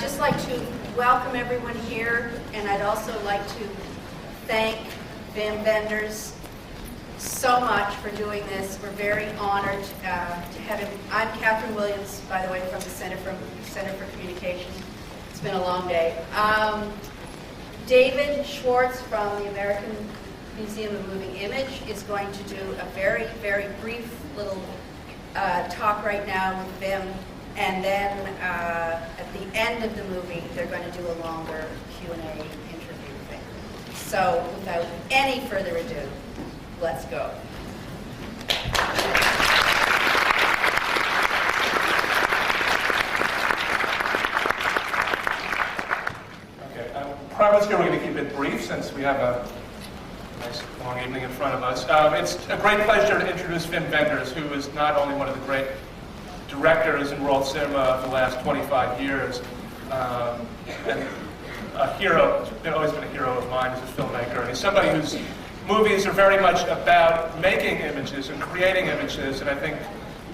just like to welcome everyone here, and I'd also like to thank Wim Wenders so much for doing this. We're very honored to have him. I'm Catherine Williams, by the way, from the Center for Communication. It's been a long day. David Schwartz from the American Museum of Moving Image is going to do a very, very brief little talk right now with Wim, and then at the end of the movie, they're going to do a longer Q&A interview thing. So without any further ado, let's go. Okay, promise here we're going to keep it brief since we have a nice long evening in front of us. It's a great pleasure to introduce Wim Wenders, who is not only one of the great directors in world cinema of the last 25 years, and a hero, always been a hero of mine as a filmmaker, and he's somebody whose movies are very much about making images and creating images, and I think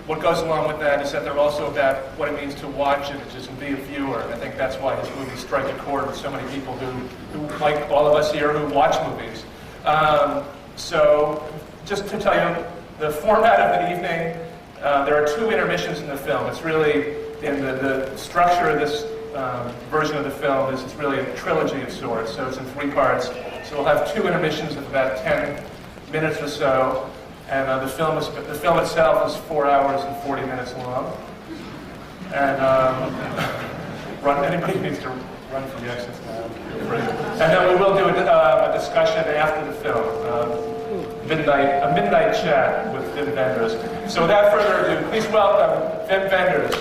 what goes along with that is that they're also about what it means to watch images and be a viewer, and I think that's why his movies strike a chord with so many people who like all of us here, who watch movies. So, just to tell you the format of the evening, there are two intermissions in the film. It's really, in the structure of this version of the film, it's really a trilogy of sorts, so it's in 3 parts. So we'll have 2 intermissions of about 10 minutes or so, and the film itself is 4 hours and 40 minutes long. And anybody who needs to run for the exits now, feel free. And then we will do a discussion after the film, a midnight chat with Wim Wenders. So without further ado, please welcome Wim Wenders.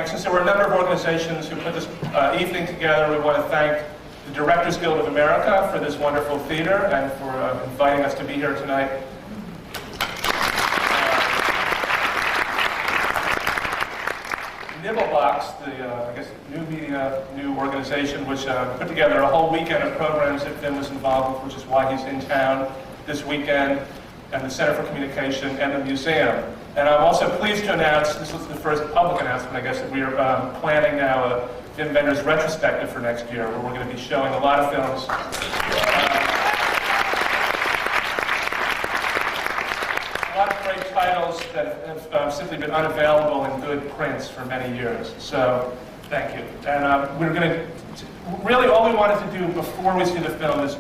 Since there were a number of organizations who put this evening together, we want to thank the Directors Guild of America for this wonderful theater and for inviting us to be here tonight. Nibblebox, the new organization, which put together a whole weekend of programs that Wim was involved with, which is why he's in town this weekend, and the Center for Communication and the museum. And I'm also pleased to announce, this was the first public announcement, I guess, that we are planning now a Wim Wenders retrospective for next year, where we're going to be showing a lot of films. A lot of great titles that have simply been unavailable in good prints for many years. So, thank you. And we're going to, really all we wanted to do before we see the film is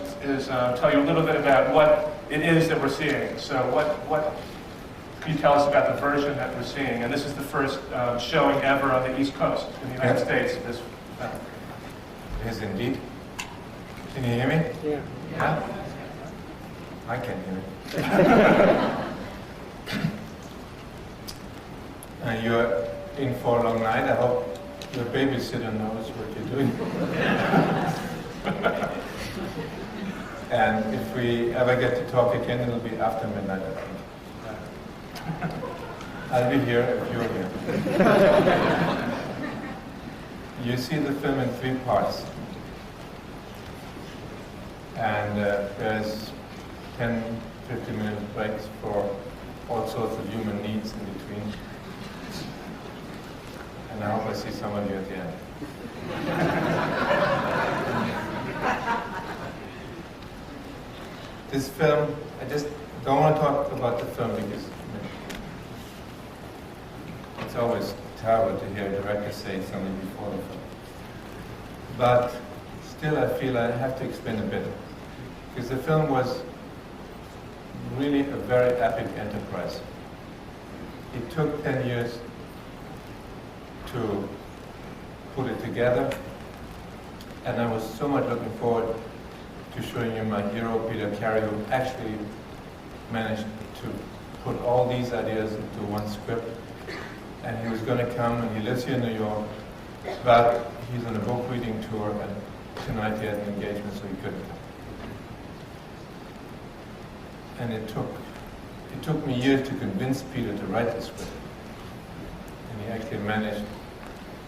tell you a little bit about what it is that we're seeing. So what can you tell us about the version that we're seeing? And this is the first showing ever on the East Coast in the United States of this film. Yes, indeed. Can you hear me? Yeah. Yeah? I can hear it. You're in for a long night. I hope your babysitter knows what you're doing. And if we ever get to talk again, it'll be after midnight, I think. I'll be here if you're here. You see the film in 3 parts. And there's 10, 15-minute breaks for all sorts of human needs in between. And I hope I see some of you at the end. This film, I just don't want to talk about the film because it's always terrible to hear a director say something before the film. But still I feel I have to explain a bit. Because the film was really a very epic enterprise. It took 10 years to put it together. And I was so much looking forward to showing you my hero, Peter Carey, who actually managed to put all these ideas into one script. And he was going to come, and he lives here in New York, but he's on a book reading tour, and tonight he had an engagement, so he couldn't come. And it took it took me years to convince Peter to write the script. And he actually managed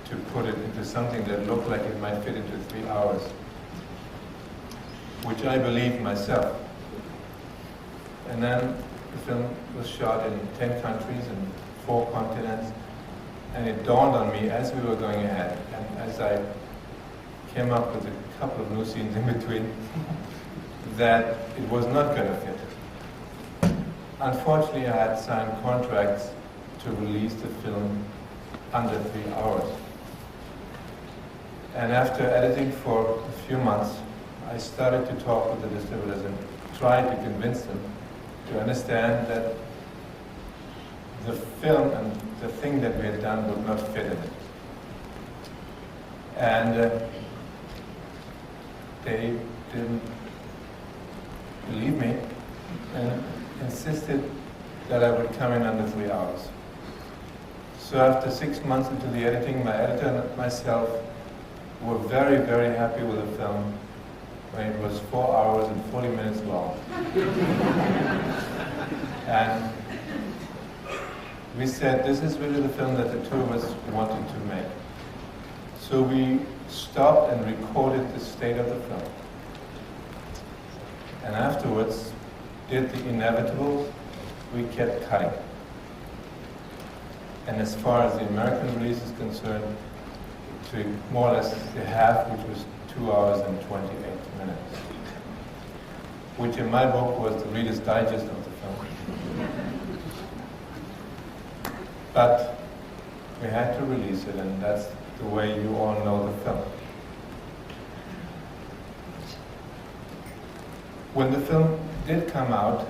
to put it into something that looked like it might fit into 3 hours, which I believed myself. And then the film was shot in 10 countries and 4 continents, and it dawned on me as we were going ahead, and as I came up with a couple of new scenes in between, that it was not going to fit. Unfortunately, I had signed contracts to release the film under 3 hours. And after editing for a few months, I started to talk with the distributors and try to convince them to understand that the film and the thing that we had done would not fit in it. And they didn't believe me and insisted that I would come in under 3 hours. So after 6 months into the editing, my editor and myself were very, very happy with the film when it was 4 hours and 40 minutes long. And we said, this is really the film that the two of us wanted to make. So we stopped and recorded the state of the film. And afterwards, did the inevitable, we kept cutting. And as far as the American release is concerned, to more or less the half, which was 2 hours and 28 minutes, which in my book was the Reader's Digest of the film. But we had to release it, and that's the way you all know the film. When the film did come out,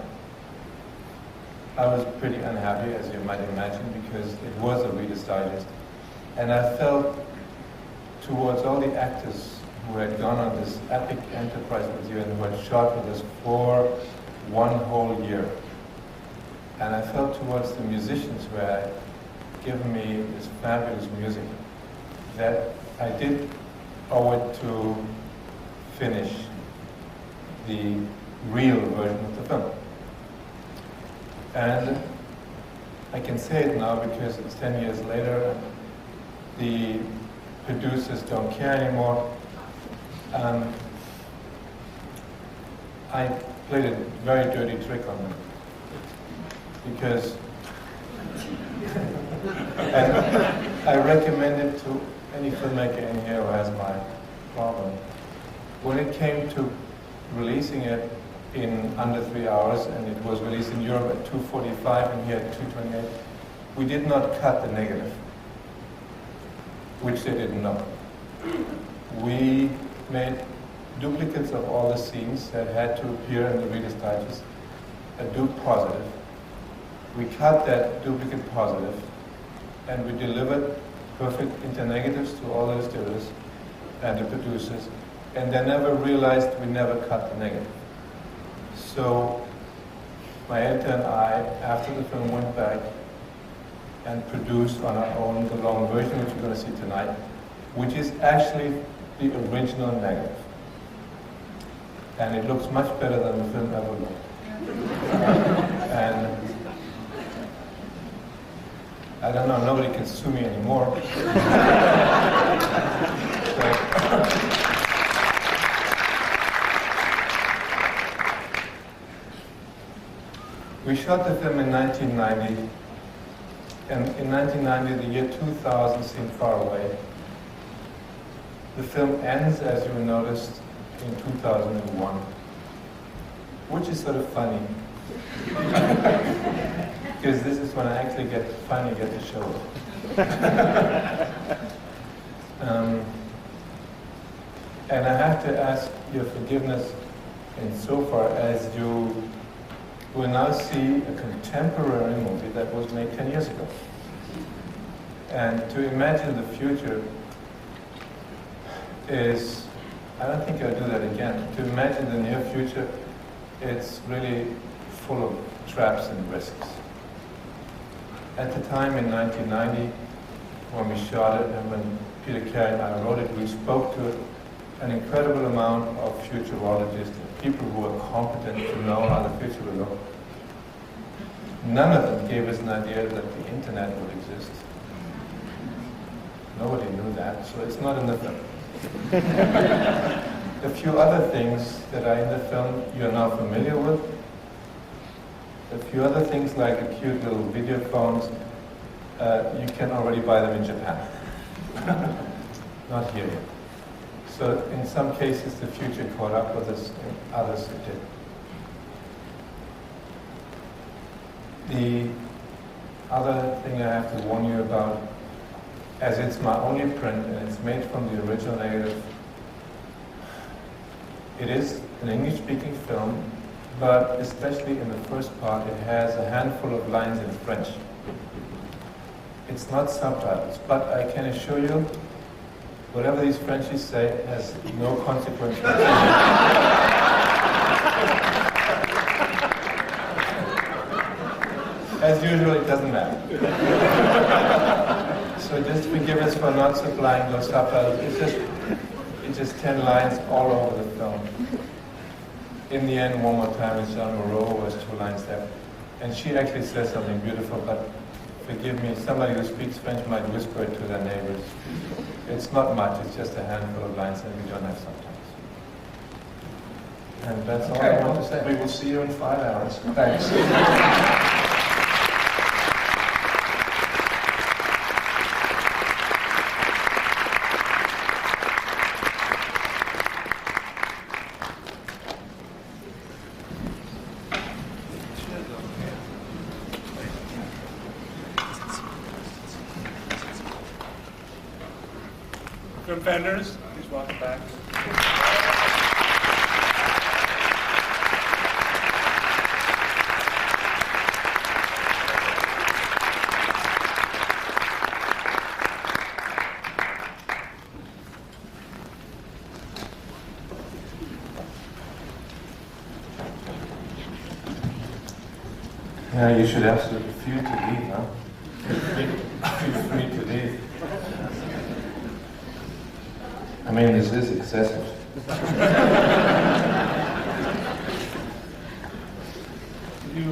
I was pretty unhappy, as you might imagine, because it was a Reader's Digest. And I felt towards all the actors who had gone on this epic enterprise with you and who had shot with us for 1 whole year. And I felt towards the musicians who had given me this fabulous music that I did owe it to finish the real version of the film. And I can say it now because it's 10 years later, the producers don't care anymore. I played a very dirty trick on them because and I recommend it to any filmmaker in here who has my problem. When it came to releasing it in under 3 hours, and it was released in Europe at 2:45 and here at 2:28, we did not cut the negative, which they didn't know. We made duplicates of all the scenes that had to appear in the Reader's Digest, a dupe positive. We cut that duplicate positive, and we delivered perfect internegatives to all the distributors and the producers, and they never realized we never cut the negative. So my editor and I, after the film, went back and produced on our own the long version, which you're going to see tonight, which is actually the original negative. And it looks much better than the film ever looked. And I don't know, nobody can sue me anymore. We shot the film in 1990, and in 1990, the year 2000 seemed far away. The film ends, as you noticed, in 2001, which is sort of funny, because this is when I actually finally get to show it. And I have to ask your forgiveness insofar as you will now see a contemporary movie that was made 10 years ago. And to imagine the future is, I don't think I'll do that again. To imagine the near future, it's really full of traps and risks. At the time in 1990, when we shot it and when Peter Carey and I wrote it, we spoke to an incredible amount of futurologists, people who are competent to know how the future will look. None of them gave us an idea that the internet would exist. Nobody knew that, so it's not in the film. A few other things that are in the film you're now familiar with. A few other things like the cute little video phones, you can already buy them in Japan. Not here yet. So in some cases the future caught up with us, in others it did. The other thing I have to warn you about, as it's my only print and it's made from the original negative, it is an English-speaking film, but especially in the first part it has a handful of lines in French. It's not subtitles, but I can assure you, whatever these Frenchies say has no consequence. As usual, it doesn't matter. So just forgive us for not supplying those subtitles. It's just 10 lines all over the film. In the end, one more time, it's Jean Moreau was 2 lines there. And she actually says something beautiful, but forgive me, somebody who speaks French might whisper it to their neighbors. It's not much, it's just a handful of lines and we don't have subtitles. And that's all I want to say. We will see you in 5 hours. Thanks. Wim Wenders, please welcome back. Yeah, you should absolutely feel to leave, huh? Feel free to leave. I mean, this is excessive. Did you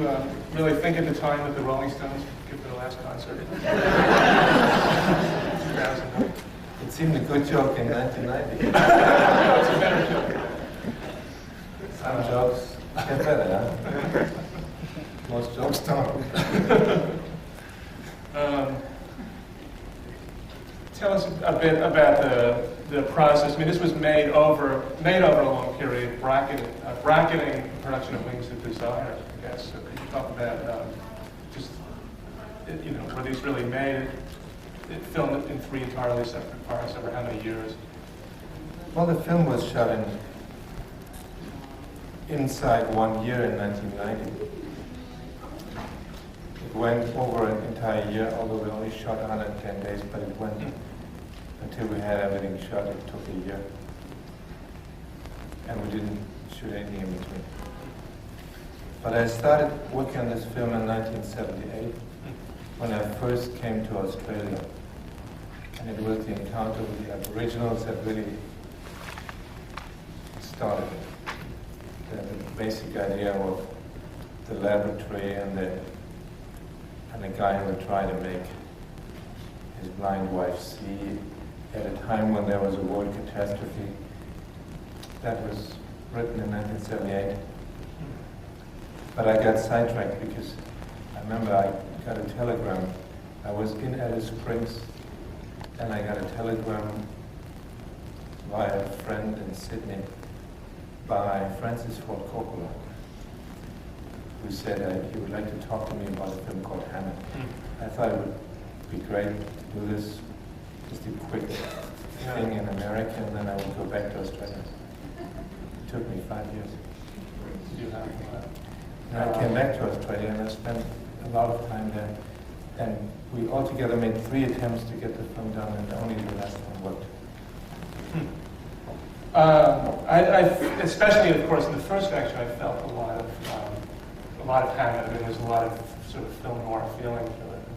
really think at the time that the Rolling Stones would give their last concert? 2009. It seemed a good joke in 1990. It's a better joke. Some jokes get better, huh? Most jokes don't. Tell us a bit about the process. I mean, this was made over a long period, bracketing production of Wings of Desire, I guess. So could you talk about were these really made? It filmed in 3 entirely separate parts over how many years? Well, the film was shot inside 1 year in 1990. It went over an entire year, although we only shot 110 days, but it went until we had everything shot. It took a year. And we didn't shoot anything in between. But I started working on this film in 1978 when I first came to Australia. And it was the encounter with the Aboriginals that really started it. The basic idea of the laboratory and the guy who would try to make his blind wife see at a time when there was a world catastrophe. That was written in 1978. But I got sidetracked because I remember I got a telegram. I was in Alice Springs and I got a telegram via a friend in Sydney by Francis Ford Coppola, who said he would like to talk to me about a film called Hammer. I thought it would be great to do this, just a quick thing in America, and then I would go back to Australia. It took me 5 years. And I came back to Australia and I spent a lot of time there. And we altogether made 3 attempts to get the film done, and only the last one worked. Especially, of course, in the first action, I felt a lot of Hammond. There was a lot of sort of film noir feeling to it.